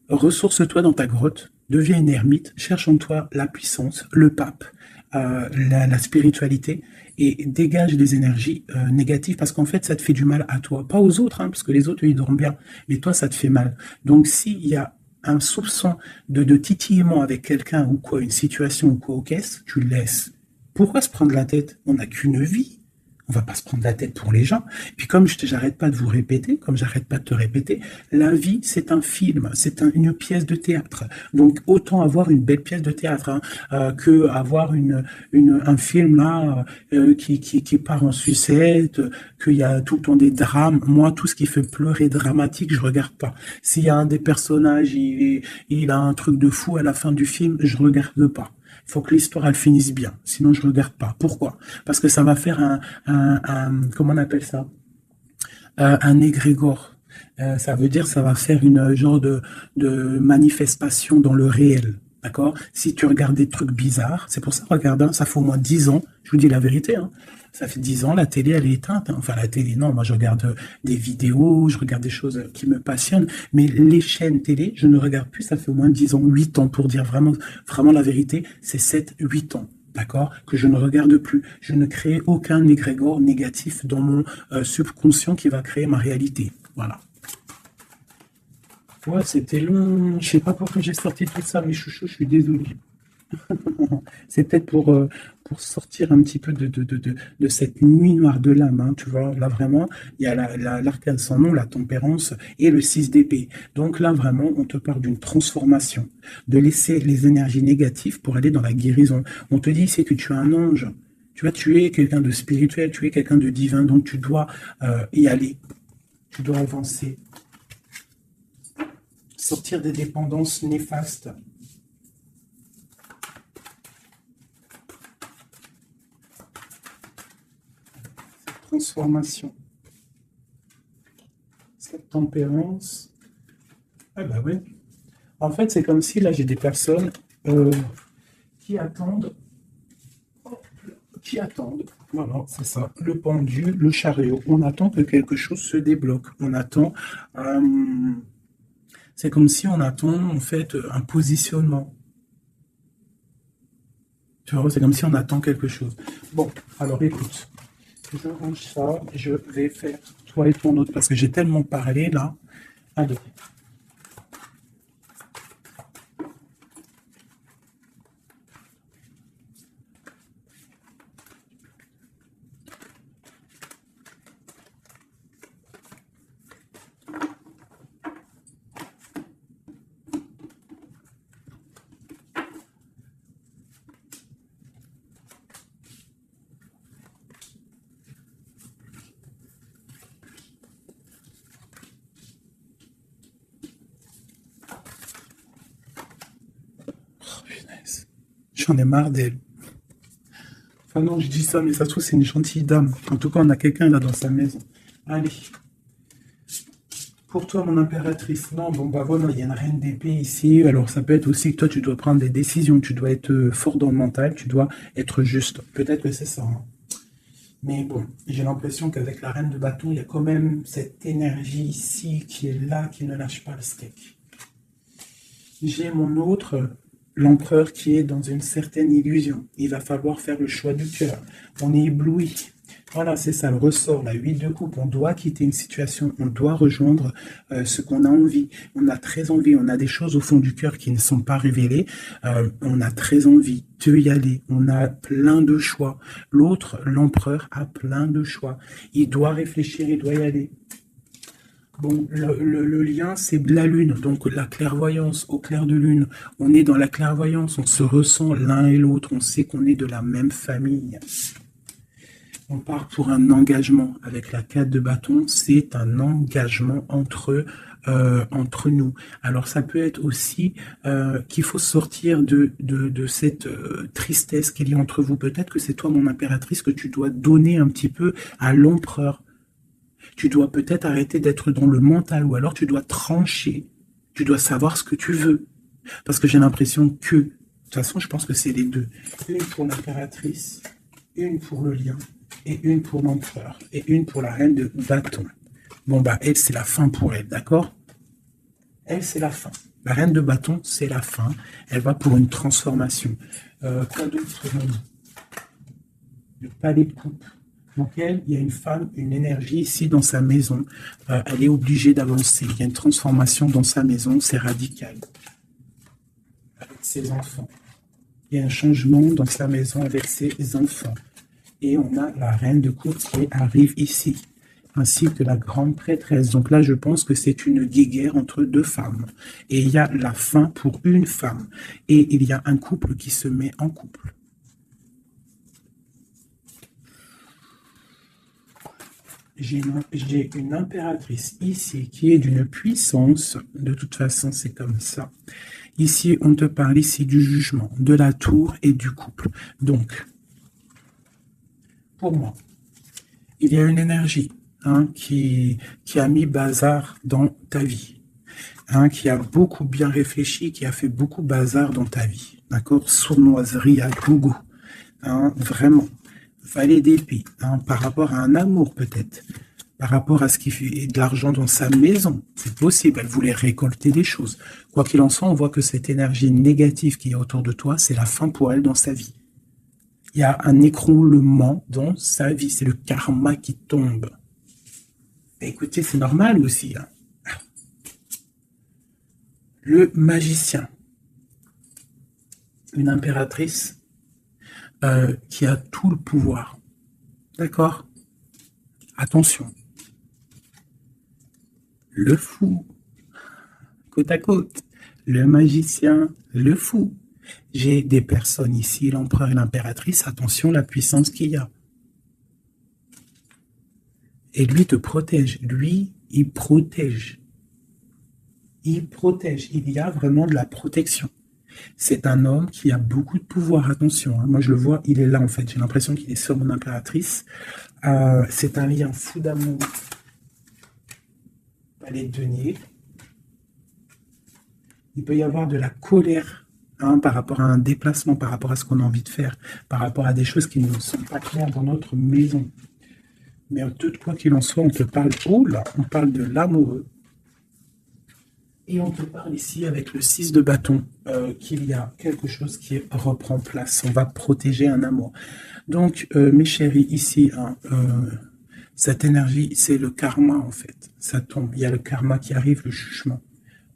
ressource-toi dans ta grotte, deviens une ermite, cherche en toi la puissance, le pape, la spiritualité, et dégage des énergies négatives, parce qu'en fait, ça te fait du mal à toi. Pas aux autres, hein, parce que les autres, ils dorment bien, mais toi, ça te fait mal. Donc, s'il y a un soupçon de titillement avec quelqu'un ou quoi, une situation ou quoi, qu'est-ce, tu le laisses. Pourquoi se prendre la tête? On n'a qu'une vie. On va pas se prendre la tête pour les gens. Puis comme j'arrête pas de vous répéter, comme j'arrête pas de te répéter, la vie, c'est un film, c'est une pièce de théâtre. Donc autant avoir une belle pièce de théâtre, hein, que avoir un film là qui part en sucette, qu'il y a tout le temps des drames. Moi, tout ce qui fait pleurer dramatique, je regarde pas. S'il y a un des personnages, il a un truc de fou à la fin du film, je regarde pas. Il faut que l'histoire elle finisse bien, sinon je regarde pas. Pourquoi? Parce que ça va faire comment on appelle ça? Un égrégore. Ça veut dire ça va faire une genre de manifestation dans le réel. D'accord? Si tu regardes des trucs bizarres, c'est pour ça, regarde, hein, ça fait au moins 10 ans, je vous dis la vérité, hein, ça fait 10 ans, la télé, elle est éteinte, hein. Enfin, la télé, non, moi je regarde des vidéos, je regarde des choses qui me passionnent, mais les chaînes télé, je ne regarde plus, ça fait au moins 10 ans, 8 ans, pour dire vraiment, vraiment la vérité, c'est 7, 8 ans. D'accord? Que je ne regarde plus. Je ne crée aucun égrégore négatif dans mon subconscient qui va créer ma réalité. Voilà. Ouais, c'était long. Je sais pas pourquoi j'ai sorti tout ça, mes chouchous, je suis désolé. C'est peut-être pour sortir un petit peu de cette nuit noire de l'âme, hein, tu vois. Là, vraiment, il y a l'arcane sans nom, la tempérance et le 6 d'épée. Donc là, vraiment, on te parle d'une transformation, de laisser les énergies négatives pour aller dans la guérison. On te dit, c'est que tu es un ange. Tu vois, tu es quelqu'un de spirituel, tu es quelqu'un de divin, donc tu dois y aller. Tu dois avancer. Sortir des dépendances néfastes. Transformation. Cette tempérance. Ah bah oui. En fait, c'est comme si là j'ai des personnes qui attendent. Qui attendent. Voilà, c'est ça. Le pendu, le chariot. On attend que quelque chose se débloque. On attend. C'est comme si on attend en fait un positionnement. Tu vois, c'est comme si on attend quelque chose. Bon, alors écoute. Je range ça, je vais faire toi et ton autre parce que j'ai tellement parlé là. Allez. punaise. J'en ai marre d'elle. Enfin non, je dis ça, mais ça se trouve, c'est une gentille dame. En tout cas, on a quelqu'un là dans sa maison. Allez. Pour toi, mon impératrice, non, bon bah voilà, il y a une reine d'épée ici. Alors ça peut être aussi que toi, tu dois prendre des décisions. Tu dois être fort dans le mental, tu dois être juste. Peut-être que c'est ça, hein. Mais bon, j'ai l'impression qu'avec la reine de bâton, il y a quand même cette énergie ici qui est là, qui ne lâche pas le steak. J'ai mon autre, l'empereur, qui est dans une certaine illusion. Il va falloir faire le choix du cœur. On est ébloui. Voilà, c'est ça le ressort, la 8 de coupe. On doit quitter une situation, on doit rejoindre ce qu'on a envie. On a très envie, on a des choses au fond du cœur qui ne sont pas révélées. On a très envie de y aller. On a plein de choix. L'autre, l'empereur, a plein de choix. Il doit réfléchir, il doit y aller. Bon, le lien, c'est la lune, donc la clairvoyance, au clair de lune. On est dans la clairvoyance, on se ressent l'un et l'autre, on sait qu'on est de la même famille. On part pour un engagement. Avec la 4 de bâton, c'est un engagement entre nous. Alors ça peut être aussi qu'il faut sortir de cette tristesse qu'il y a entre vous. Peut-être que c'est toi, mon impératrice, que tu dois donner un petit peu à l'empereur. Tu dois peut-être arrêter d'être dans le mental, ou alors tu dois trancher. Tu dois savoir ce que tu veux. Parce que j'ai l'impression que, de toute façon, je pense que c'est les deux. Une pour l'impératrice, une pour le lion, et une pour l'empereur, et une pour la reine de bâton. Bon, bah, elle, c'est la fin pour elle, d'accord? Elle, c'est la fin. La reine de bâton, c'est la fin. Elle va pour une transformation. Quoi d'autre? Le palais de coupe. Donc elle, il y a une femme, une énergie ici dans sa maison. Elle est obligée d'avancer. Il y a une transformation dans sa maison, c'est radical. Avec ses enfants. Il y a un changement dans sa maison avec ses enfants. Et on a la reine de coupe qui arrive ici, ainsi que la grande prêtresse. Donc là, je pense que c'est une guéguerre entre deux femmes. Et il y a la fin pour une femme. Et il y a un couple qui se met en couple. J'ai une impératrice ici qui est d'une puissance. De toute façon, c'est comme ça. Ici, on te parle ici du jugement, de la tour et du couple. Donc, pour moi, il y a une énergie qui a mis bazar dans ta vie, qui a beaucoup bien réfléchi, qui a fait beaucoup bazar dans ta vie, d'accord? Sournoiserie à gogo, vraiment, valet d'épée, par rapport à un amour peut-être, par rapport à ce qui fait de l'argent dans sa maison, c'est possible, elle voulait récolter des choses. Quoi qu'il en soit, on voit que cette énergie négative qui est autour de toi, c'est la fin pour elle dans sa vie. Il y a un écroulement dans sa vie. C'est le karma qui tombe. Mais écoutez, c'est normal aussi. Le magicien. Une impératrice qui a tout le pouvoir. D'accord? Attention. Le fou. Côte à côte. Le magicien. Le fou. J'ai des personnes ici, l'empereur et l'impératrice, attention la puissance qu'il y a. Et lui te protège, lui, il protège. Il protège, il y a vraiment de la protection. C'est un homme qui a beaucoup de pouvoir, attention, moi je le vois, il est là en fait, j'ai l'impression qu'il est sur mon impératrice. C'est un lien fou d'amour. Palais de denier. Il peut y avoir de la colère. Par rapport à un déplacement, par rapport à ce qu'on a envie de faire, par rapport à des choses qui ne sont pas claires dans notre maison. Mais de quoi qu'il en soit, on te parle, on parle de l'amoureux. Et on te parle ici avec le 6 de bâton, qu'il y a quelque chose qui reprend place. On va protéger un amour. Donc, mes chéris, ici, cette énergie, c'est le karma en fait. Ça tombe, il y a le karma qui arrive, le jugement.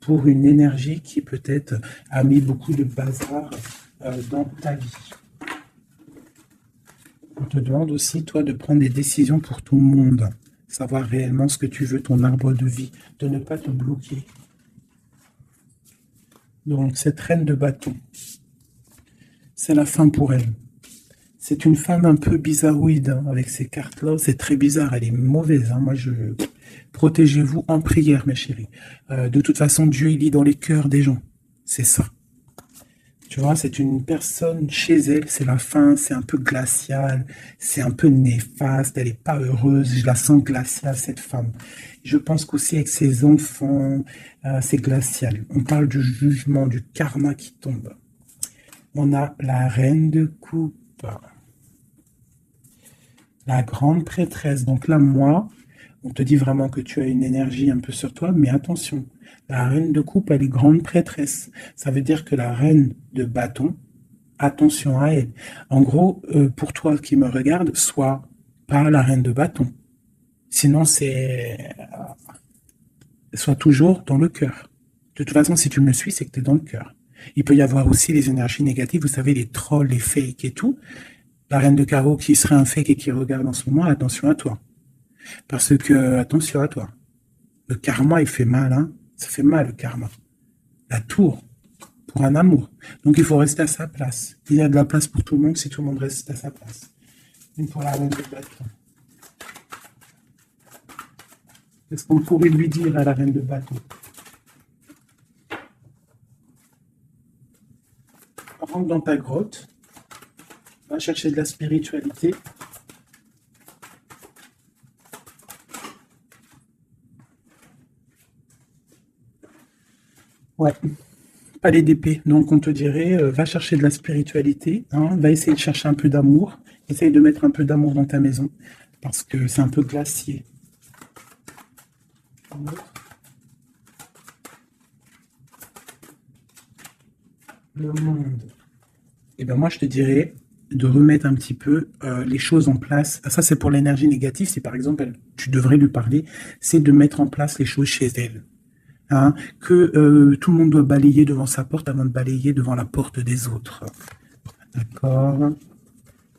Pour une énergie qui peut-être a mis beaucoup de bazar dans ta vie. On te demande aussi, toi, de prendre des décisions pour tout le monde. Savoir réellement ce que tu veux, ton arbre de vie. De ne pas te bloquer. Donc, cette reine de bâton, c'est la fin pour elle. C'est une femme un peu bizarroïde, avec ces cartes-là. C'est très bizarre, elle est mauvaise. Moi, protégez-vous en prière, mes chéris. De toute façon, Dieu, il lit dans les cœurs des gens. C'est ça. Tu vois, c'est une personne chez elle, c'est la fin, c'est un peu glacial, c'est un peu néfaste, elle est pas heureuse, je la sens glaciale, cette femme. Je pense qu'aussi avec ses enfants, c'est glacial. On parle du jugement, du karma qui tombe. On a la reine de coupe, la grande prêtresse. Donc là, moi, on te dit vraiment que tu as une énergie un peu sur toi, mais attention, la reine de coupe, elle est grande prêtresse. Ça veut dire que la reine de bâton, attention à elle. En gros, pour toi qui me regarde, sois pas la reine de bâton. Sinon, sois toujours dans le cœur. De toute façon, si tu me suis, c'est que tu es dans le cœur. Il peut y avoir aussi les énergies négatives, vous savez, les trolls, les fakes et tout. La reine de carreau qui serait un fake et qui regarde en ce moment, attention à toi. Parce que, attention à toi. Le karma, il fait mal, hein. Ça fait mal, le karma. La tour, pour un amour. Donc, il faut rester à sa place. Il y a de la place pour tout le monde si tout le monde reste à sa place. Une pour la reine de bâton. Qu'est-ce qu'on pourrait lui dire à la reine de bâton? Rentre dans ta grotte. Va chercher de la spiritualité. Ouais, palais d'épée. Donc on te dirait, va chercher de la spiritualité, hein, va essayer de chercher un peu d'amour, essaye de mettre un peu d'amour dans ta maison, parce que c'est un peu glacier. Le monde. Et ben moi je te dirais de remettre un petit peu les choses en place. Ça c'est pour l'énergie négative. Si par exemple tu devrais lui parler, c'est de mettre en place les choses chez elle. Hein, que tout le monde doit balayer devant sa porte avant de balayer devant la porte des autres. D'accord?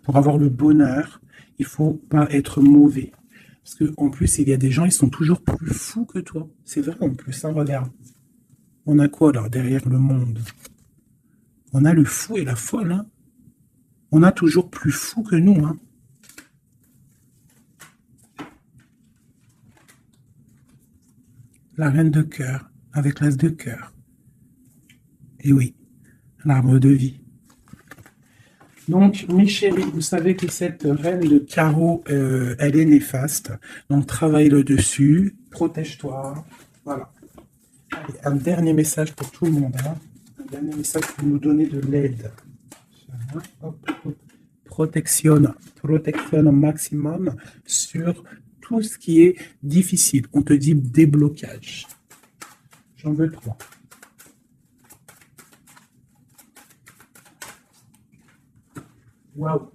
Pour avoir le bonheur, il faut pas être mauvais. Parce que en plus, il y a des gens, ils sont toujours plus fous que toi. C'est vrai en plus, hein, regarde. On a quoi alors derrière le monde? On a le fou et la folle, hein. On a toujours plus fou que nous, hein. La reine de cœur, avec l'as de cœur. Et oui, l'arbre de vie. Donc, mes chéris, vous savez que cette reine de carreau, elle est néfaste. Donc, travaille le dessus, protège-toi. Voilà. Allez, un dernier message pour tout le monde. Hein. Un dernier message pour nous donner de l'aide. Hop, hop. Protection au maximum sur tout ce qui est difficile. On te dit déblocage. J'en veux 3. Waouh.